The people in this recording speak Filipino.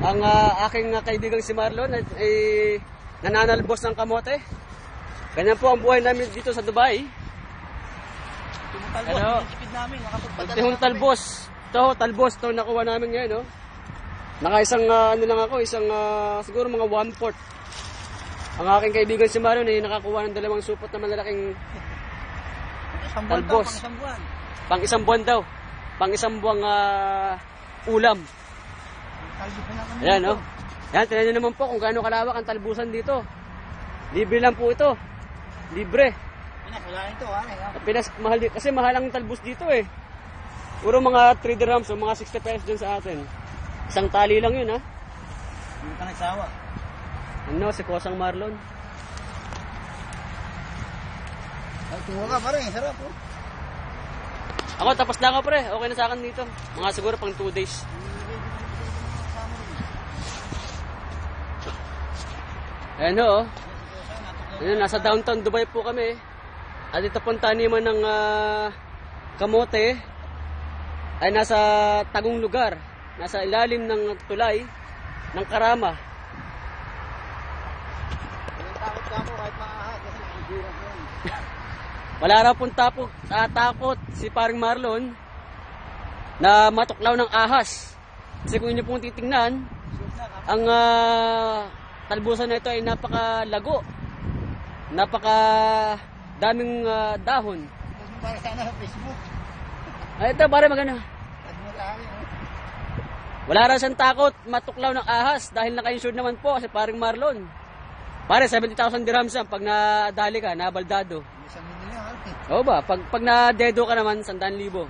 Ang aking kaibigang si Marlon ay nananalbos ng kamote. Ganyan po ang buhay namin dito sa Dubai. Talbos, namin, Yung talbos. Ito, talbos. Ito nakuha namin ngayon, no? Naka isang, ano lang ako, siguro mga 1/4. Ang aking kaibigan si Marlon ay nakakuha ng 2 supot na malalaking talbos. Pang isang buwan daw. Pang isang buwang ulam. Ayan, no? Ayan, tignan nyo naman po kung gaano kalawak ang talbusan dito. Libre lang po ito. Libre. Pinas, mahal, kasi mahal ang talbos dito eh. Puro mga 3 dirhams o mga 60 pesos dyan sa atin. Isang tali lang yun, ha? Hindi ka nagsawa. Ano, si Kosang Marlon. Ay, tuwa ka pa rin, sarap po. Ako, tapos na ako pre. Okay na sa akin dito. Mga siguro pang 2 days. Ayan o. Ayan, nasa downtown Dubai po kami. At ito pong taniman ng kamote ay nasa tagong lugar. Nasa ilalim ng tulay ng Karama. Takot ka mo kahit maahat kasi nakikirap mo. Wala raw pong takot si paring Marlon na matuklaw ng ahas. Kasi kung inyo pong titingnan, ang talbusan na ito ay napakalago. Napakadaming dahon. Para sana sa Facebook. Ay, ito, pare maganda. At mo tayo. Wala raw siyang takot matuklaw ng ahas dahil naka-insured naman po si paring Marlon. Pare, 70,000 dirhams yan pag nadali ka, nabaldado. Isang milyon. Oo ba? Pag na-dedo ka naman, 100,000.